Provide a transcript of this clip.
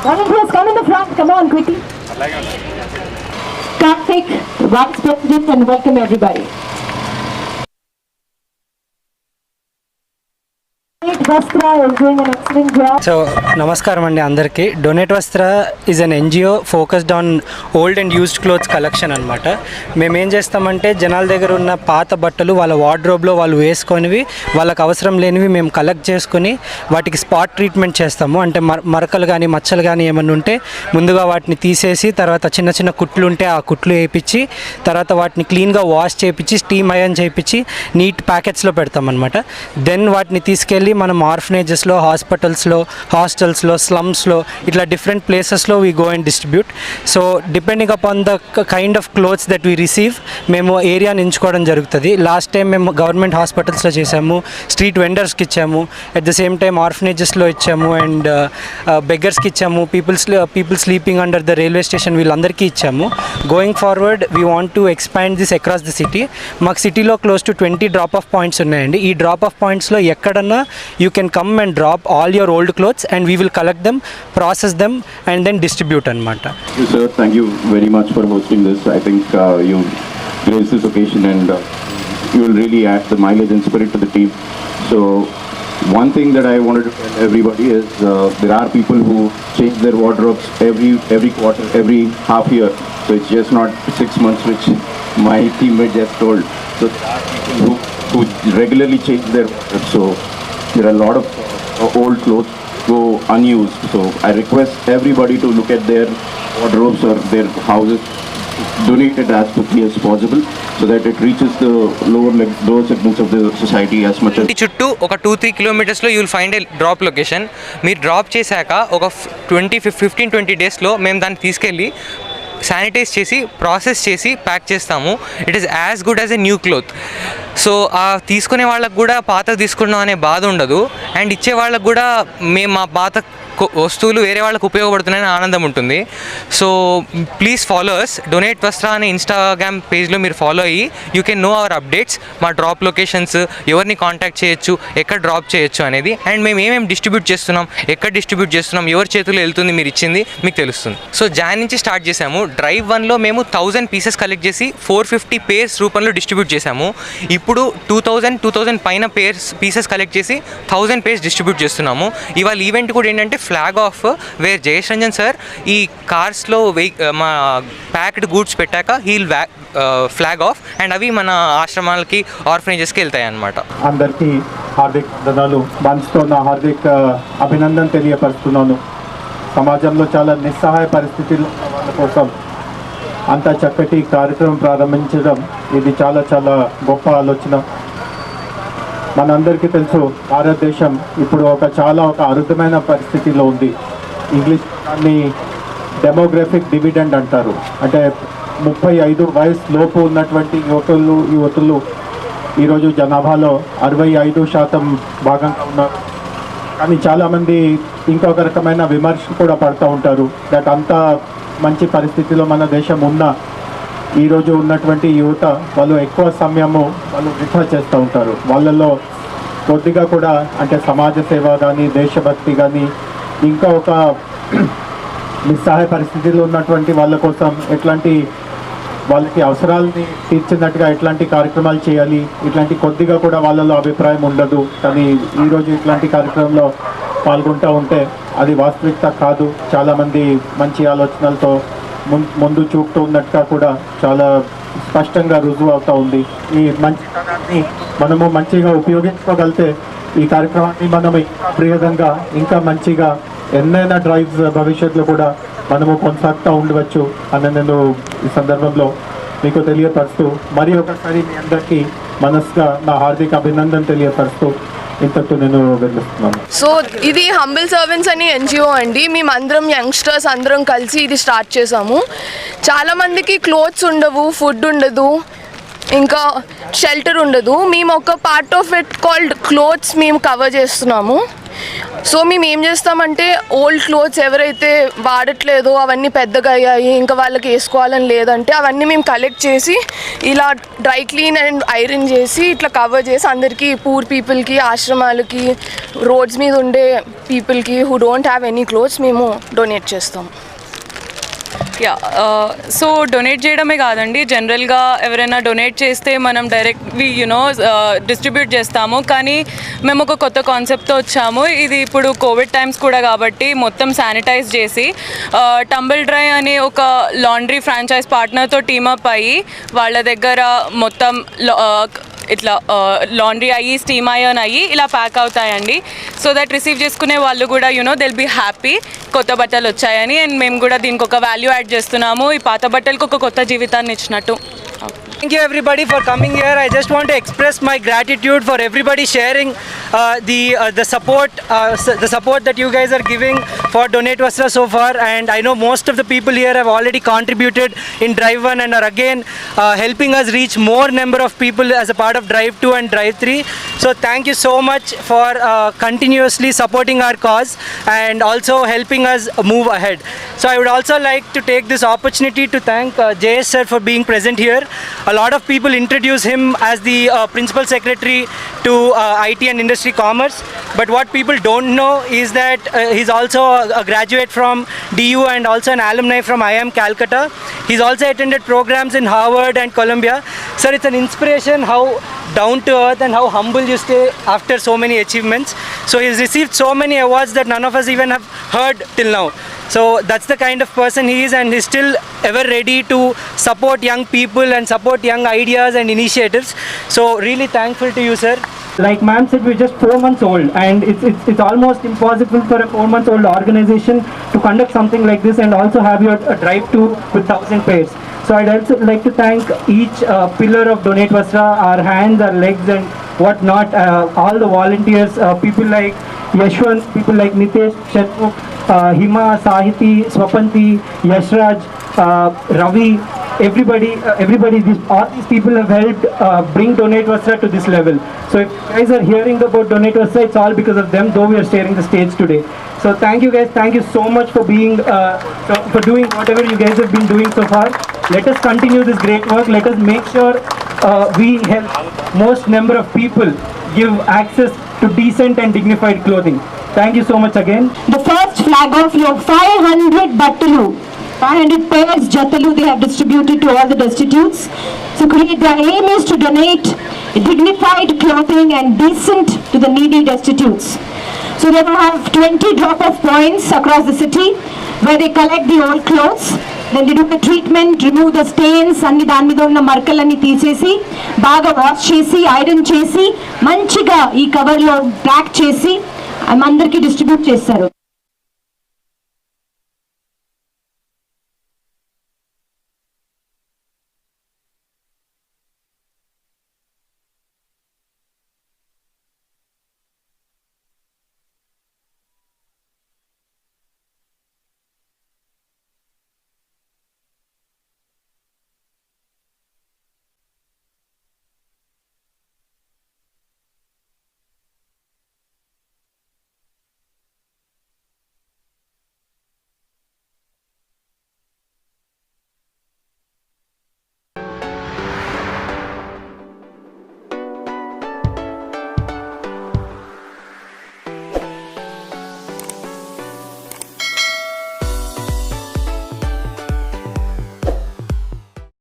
Volunteers, come in the front. Come on, quickly. Karthik, Vice President, and welcome everybody. So నమస్కారం అండి అందరికీ. Donate వస్త్ర is an NGO focused on old and used clothes collection అనమాట. మేము ఏం చేస్తామంటే జనాల దగ్గర ఉన్న పాత బట్టలు వాళ్ళ వార్డ్రోబ్లో వాళ్ళు వేసుకొనివి, వాళ్ళకి అవసరం లేనివి మేము కలెక్ట్ చేసుకుని వాటికి స్పాట్ ట్రీట్మెంట్ చేస్తాము. అంటే మరకలు కానీ మచ్చలు కానీ ఏమన్నా ఉంటే ముందుగా వాటిని తీసేసి, తర్వాత చిన్న చిన్న కుట్లు ఉంటే ఆ కుట్లు వేయించి, తర్వాత వాటిని క్లీన్గా వాష్ చేయించి, స్టీమ్ అయన్ చేయించి నీట్ ప్యాకెట్స్లో పెడతామన్నమాట. దెన్ వాటిని తీసుకెళ్ళి మనం ఆర్ఫనేజెస్లో, హాస్పిటల్స్లో, హాస్టల్స్లో, స్లమ్స్లో, ఇట్లా డిఫరెంట్ ప్లేసెస్లో we go and distribute. So depending upon the kind of clothes that we receive మేము ఏరియాని ఎంచుకోవడం జరుగుతుంది. లాస్ట్ టైం మేము గవర్నమెంట్ హాస్పిటల్స్లో చేసాము, స్ట్రీట్ వెండర్స్కి ఇచ్చాము, అట్ ద సేమ్ టైం ఆర్ఫనేజెస్లో ఇచ్చాము, అండ్ బెగ్గర్స్కి ఇచ్చాము, people sleeping under the railway station వీళ్ళందరికీ ఇచ్చాము. Going forward we want to expand this across the city. మాకు సిటీలో close to 20 drop of points ఉన్నాయండి. ఈ డ్రాప్ ఆఫ్ పాయింట్స్లో ఎక్కడన్నా you can come and drop all your old clothes and we will collect them, process them and then distribute anamata. Thank you, sir. Thank you very much for hosting this. I think you graced this occasion and you will really add the mileage and spirit to the team. So one thing that I wanted to tell everybody is there are people who change their wardrobes every quarter, every half year. So it's just not 6 months, which my teammate just told. So there are people who regularly change their wardrobes. So there are a lot of old clothes go unused. So I request everybody to look at their wardrobes or their houses, donate it as quickly as possible so that it reaches the lower segments of the society as much as. చుట్టూ ఒక 2-3 కిలోమీటర్స్లో you will find a drop location. మీరు drop చేశాక ఒక 15-20 డేస్లో మేము దాన్ని తీసుకెళ్ళి శానిటైజ్ చేసి, ప్రాసెస్ చేసి ప్యాక్ చేస్తాము. It is as good as a new cloth. So తీసుకునే వాళ్ళకు కూడా పాత తీసుకున్నాం అనే బాధ ఉండదు, అండ్ ఇచ్చే వాళ్ళకు కూడా మేము మా పాత వస్తువులు వేరే వాళ్ళకు ఉపయోగపడుతున్నాయని ఆనందం ఉంటుంది. So please follow us. Donate Vastra అనే ఇన్స్టాగ్రామ్ పేజ్లో మీరు ఫాలో అయ్యి you can know our updates, మా డ్రాప్ లొకేషన్స్, ఎవరిని కాంటాక్ట్ చేయొచ్చు, ఎక్కడ డ్రాప్ చేయొచ్చు అనేది, అండ్ మేము ఏమేమి డిస్ట్రిబ్యూట్ చేస్తున్నాం, ఎక్కడ డిస్ట్రిబ్యూట్ చేస్తున్నాం, ఎవరి చేతుల్లో వెళ్తుంది మీరు ఇచ్చింది మీకు తెలుస్తుంది. సో జాన్ నుంచి స్టార్ట్ చేసాము. డ్రైవ్ 1లో మేము 1000 పీసెస్ కలెక్ట్ చేసి 450 పేర్స్ రూపంలో డిస్ట్రిబ్యూట్ చేసాము. ఇప్పుడు 2000 పైన పీసెస్ కలెక్ట్ చేసి 1000 పేర్స్ డిస్ట్రిబ్యూట్ చేస్తున్నాము. ఇవాళ ఈవెంట్ కూడా ఏంటంటే flag off, where Jayesh Ranjan sir ఈ కార్స్లో మా ప్యాక్డ్ గూడ్స్ పెట్టాక హీల్ ఫ్లాగ్ ఆఫ్, అండ్ అవి మన ఆశ్రమాలకి, ఆర్ఫనేజెస్కి వెళ్తాయి అన్నమాట. అందరికీ హార్దిక్ ధన్యవాదాలు. మనసుతో నా హార్దిక్ అభినందన తెలియపరుస్తున్నాను. సమాజంలో చాలా నిస్సహాయ పరిస్థితుల్లో వాళ్ళ కోసం అంత చక్కటి కార్యక్రమం ప్రారంభించడం ఇది చాలా చాలా గొప్ప ఆలోచన. మనందరికీ తెలుసు భారతదేశం ఇప్పుడు చాలా అరుదమైన పరిస్థితిలో ఉంది. ఇంగ్లీష్ దాన్ని డెమోగ్రఫిక్ డివిడెండ్ అంటారు. అంటే 35 వయసు లోపు ఉన్నటువంటి యువతులు ఈరోజు జనాభాలో 65% భాగంగా ఉన్నారు. కానీ చాలామంది ఇంకొక రకమైన విమర్శ కూడా పడుతూ ఉంటారు. దట్ అంత మంచి పరిస్థితిలో మన దేశం ఉన్నా ఈరోజు ఉన్నటువంటి యువత వాళ్ళు ఎక్కువ సమయము వాళ్ళు వృధా చేస్తూ ఉంటారు. వాళ్ళలో కొద్దిగా కూడా అంటే సమాజ సేవ కానీ, దేశభక్తి కానీ, ఇంకా ఒక నిస్సహాయ పరిస్థితిలో ఉన్నటువంటి వాళ్ళ కోసం వాళ్ళకి అవసరాలని తీర్చినట్టుగా ఎట్లాంటి కార్యక్రమాలు చేయాలి, ఇట్లాంటి కొద్దిగా కూడా వాళ్ళలో అభిప్రాయం ఉండదు. కానీ ఈరోజు ఇట్లాంటి కార్యక్రమంలో పాల్గొంటూ ఉంటే అది వాస్తవికత కాదు. చాలామంది మంచి ఆలోచనలతో ముందు చూపుతూ ఉన్నట్టుగా కూడా చాలా స్పష్టంగా రుజువు అవుతూ ఉంది. ఈ మంచితనాన్ని మనము మంచిగా ఉపయోగించుకోగలిగితే ఈ కార్యక్రమాన్ని మనం ఇంకా ప్రియదంగా, ఇంకా మంచిగా ఎన్నైనా డ్రైవ్స్ భవిష్యత్తులో కూడా మనము కొనసాగుతూ ఉండవచ్చు అని నేను ఈ సందర్భంలో మీకు తెలియపరుస్తూ మరి ఒకసారి మీ అందరికీ మనసుగా నా హార్దిక అభినందన తెలియపరుస్తూ ఇంతకు నేను వెళ్ళిస్తున్నాను. సో ఇది హంబుల్ సర్వెంట్స్ అని ఎన్జిఓ అండి. మేమందరం యంగ్స్టర్స్ అందరం కలిసి ఇది స్టార్ట్ చేసాము. చాలామందికి క్లోత్స్ ఉండవు, ఫుడ్ ఉండదు, ఇంకా షెల్టర్ ఉండదు. మేము ఒక part of it called clothes మేము కవర్ చేస్తున్నాము. సో మేము ఏం చేస్తామంటే ఓల్డ్ క్లోత్స్ ఎవరైతే వాడట్లేదో అవన్నీ పెద్దగా అయ్యాయి ఇంకా వాళ్ళకి వేసుకోవాలని లేదంటే అవన్నీ మేము కలెక్ట్ చేసి ఇలా డ్రై క్లీన్ అండ్ ఐరన్ చేసి ఇట్లా కవర్ చేసి అందరికీ పూర్ పీపుల్కి ఆశ్రమాలకి రోడ్స్ మీద ఉండే పీపుల్కి who don't have any clothes మేము డొనేట్ చేస్తాం. యా సో డొనేట్ చేయడమే కాదండి, జనరల్గా ఎవరైనా డొనేట్ చేస్తే మనం డైరెక్ట్ డిస్ట్రిబ్యూట్ చేస్తాము. కానీ మేము ఒక కొత్త కాన్సెప్ట్తో వచ్చాము. ఇది ఇప్పుడు కోవిడ్ టైమ్స్ కూడా కాబట్టి మొత్తం శానిటైజ్ చేసి టంబుల్ డ్రై అనే ఒక లాండ్రీ ఫ్రాంచైజ్ పార్ట్నర్తో టీమప్ అయ్యి వాళ్ళ దగ్గర మొత్తం ఇట్లా లాండ్రీ అయ్యి స్టీమ్ అయ్యన్ అయ్యి ఇలా ప్యాక్ అవుతాయండి. సో దట్ రిసీవ్ చేసుకునే వాళ్ళు కూడా దిల్ బీ హ్యాపీ కొత్త బట్టలు వచ్చాయని. అండ్ మేము కూడా దీనికి ఒక వాల్యూ యాడ్ చేస్తున్నాము, ఈ పాత బట్టలకు ఒక కొత్త జీవితాన్ని ఇచ్చినట్టు. Thank you everybody for coming here. I just want to express my gratitude for everybody sharing the support that you guys are giving for Donate Vastra so far. And I know most of the people here have already contributed in Drive 1 and are again helping us reach more number of people as a part of Drive 2 and Drive 3. So thank you so much for continuously supporting our cause and also helping us move ahead. So I would also like to take this opportunity to thank JS sir for being present here. A lot of people introduce him as the principal secretary to IT and Industry Commerce, but what people don't know is that he's also a graduate from DU and also an alumni from IIM Calcutta. He's also attended programs in Harvard and Columbia. Sir, it's an inspiration how down to earth and how humble you stay after so many achievements. So he's received so many awards that none of us even have heard till now. So that's the kind of person he is, and he's still ever ready to support young people and support young ideas and initiatives. So really thankful to you, sir. Like ma'am said, we're just 4 months old, and it's almost impossible for a 4 months old organization to conduct something like this and also have your drive to with 1,000 pairs. So I'd also like to thank each pillar of Donate Vastra, our hands, our legs and whatnot, all the volunteers, people like Yashwant, people like Nitesh, Shanmukh, Hima, Sahiti, Swapanti, Yashraj, Ravi, everybody, all these people have helped bring Donate Vastra to this level. So if you guys are hearing about Donate Vastra, it's all because of them, though we are sharing the stage today. So thank you guys, thank you so much for being, for doing whatever you guys have been doing so far. Let us continue this great work. Let us make sure we help most number of people give access to decent and dignified clothing. Thank you so much again. The first flag off your 500 battalu, 500 pairs jatalu they have distributed to all the destitutes. So the aim is to donate dignified clothing and decent to the needy destitutes. So they will have 20 drop-off points across the city where they collect the old clothes. Then they do the treatment, remove the stains, అన్ని దాని మీద ఉన్న మరకలన్నీ తీసేసి బాగా wash చేసి iron చేసి మంచిగా ఈ కవర్లో ప్యాక్ చేసి అందరికీ డిస్ట్రిబ్యూట్ చేస్తారు.